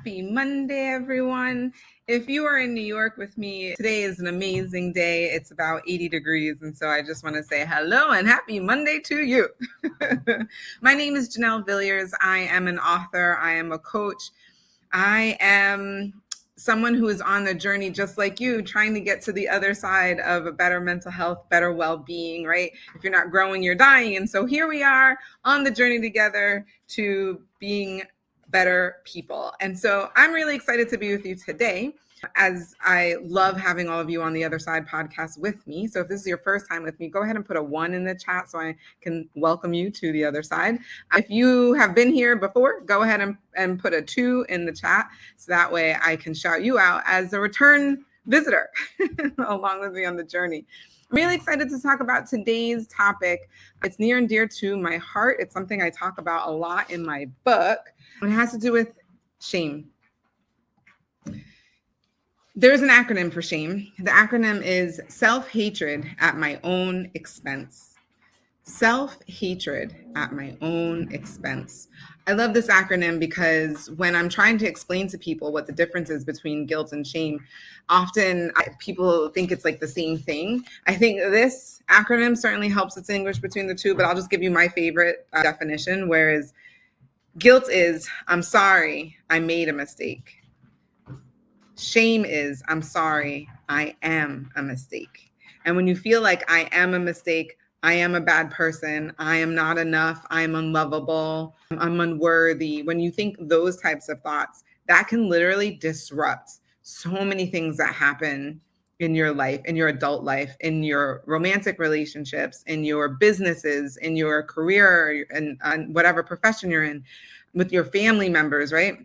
Happy Monday, everyone. If you are in New York with me, today is an amazing day. It's about 80 degrees. And so I just want to say hello and happy Monday to you. My name is Janelle Villiers. I am an author. I am a coach. I am someone who is on the journey just like you, trying to get to the other side of a better mental health, better well-being, right? If you're not growing, you're dying. And so here we are on the journey together to being better people. And so I'm really excited to be with you today, as I love having all of you on the Other Side podcast with me. So if this is your first time with me, go ahead and put a 1 in the chat so I can welcome you to the other side. If you have been here before, go ahead and put a 2 in the chat so that way I can shout you out as a return visitor along with me on the journey. I'm really excited to talk about today's topic. It's near and dear to my heart. It's something I talk about a lot in my book. It has to do with shame. There's an acronym for shame. The acronym is self-hatred at my own expense. Self-hatred at my own expense. I love this acronym because when I'm trying to explain to people what the difference is between guilt and shame, often people think it's like the same thing. I think this acronym certainly helps distinguish between the two, but I'll just give you my favorite definition, whereas guilt is, I'm sorry, I made a mistake. Shame is, I'm sorry, I am a mistake. And when you feel like I am a mistake, I am a bad person, I am not enough, I am unlovable, I'm unworthy. When you think those types of thoughts, that can literally disrupt so many things that happen in your life, in your adult life, in your romantic relationships, in your businesses, in your career, and whatever profession you're in, with your family members, right?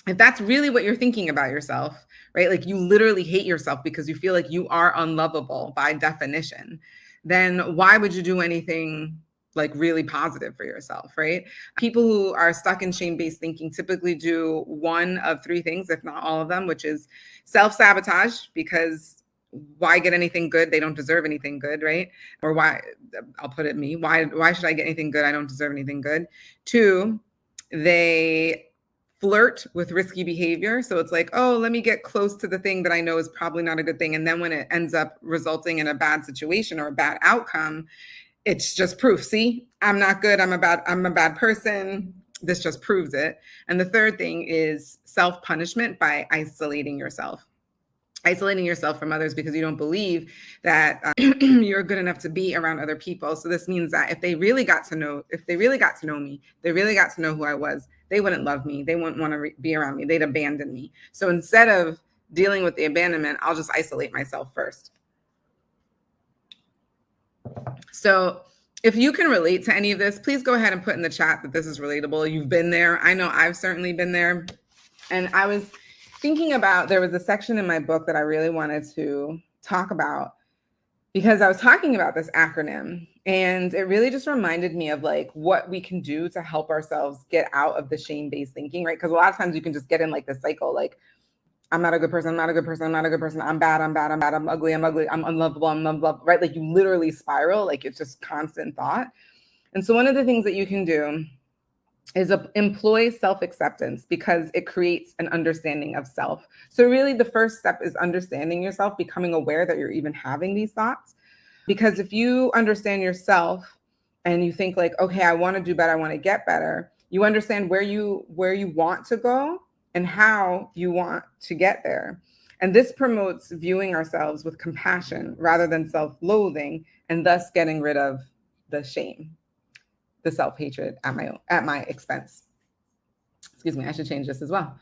If that's really what you're thinking about yourself, right? Like you literally hate yourself because you feel like you are unlovable by definition, then why would you do anything like really positive for yourself, right? People who are stuck in shame-based thinking typically do one of 3 things, if not all of them, which is self-sabotage, because why get anything good? They don't deserve anything good, right? Or why, I'll put it me, why should I get anything good? I don't deserve anything good. 2, they flirt with risky behavior. So it's like, oh, let me get close to the thing that I know is probably not a good thing. And then when it ends up resulting in a bad situation or a bad outcome, it's just proof. See, I'm not good. I'm a bad person. This just proves it. And the third thing is self-punishment by isolating yourself from others because you don't believe that you're good enough to be around other people. So this means that if they really got to know me, they really got to know who I was, they wouldn't love me. They wouldn't want to be around me. They'd abandon me. So instead of dealing with the abandonment, I'll just isolate myself first. So if you can relate to any of this, please go ahead and put in the chat that this is relatable. You've been there. I know I've certainly been there. And I was thinking about, there was a section in my book that I really wanted to talk about because I was talking about this acronym, and it really just reminded me of like what we can do to help ourselves get out of the shame-based thinking, right? Because a lot of times you can just get in like this cycle, like I'm not a good person, I'm not a good person, I'm not a good person, I'm bad, I'm ugly, I'm unlovable, I'm unlovable, right? Like you literally spiral, like it's just constant thought. And so one of the things that you can do is employ self-acceptance because it creates an understanding of self. So really the first step is understanding yourself, becoming aware that you're even having these thoughts. Because if you understand yourself and you think like, okay, I want to do better, I want to get better, you understand where you want to go and how you want to get there. And this promotes viewing ourselves with compassion rather than self-loathing, and thus getting rid of the shame, the self-hatred at my expense. Excuse me, I should change this as well.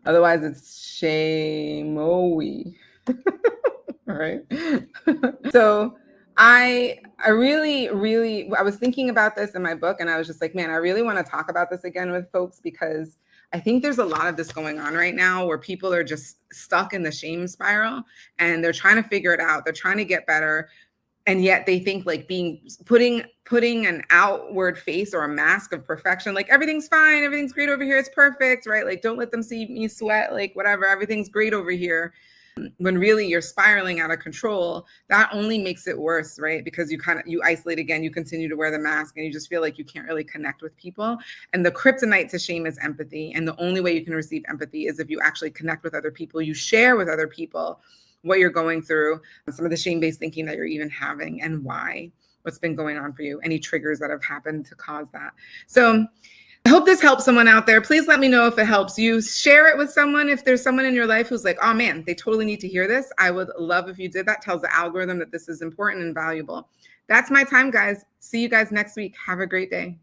Otherwise it's shame-o-we. All right. So I was thinking about this in my book, and I was just like, man, I really want to talk about this again with folks because I think there's a lot of this going on right now where people are just stuck in the shame spiral and they're trying to figure it out. They're trying to get better. And yet they think like putting an outward face or a mask of perfection, like everything's fine, everything's great over here, it's perfect, right? Like don't let them see me sweat, like whatever, everything's great over here. when really you're spiraling out of control, that only makes it worse, right? Because you isolate again, you continue to wear the mask, and you just feel like you can't really connect with people. And the kryptonite to shame is empathy. And the only way you can receive empathy is if you actually connect with other people, you share with other people what you're going through, some of the shame-based thinking that you're even having, and why, what's been going on for you, any triggers that have happened to cause that. So I hope this helps someone out there. Please let me know if it helps you. Share it with someone. If there's someone in your life who's like, oh man, they totally need to hear this, I would love if you did that. Tells the algorithm that this is important and valuable. That's my time, guys. See you guys next week. Have a great day.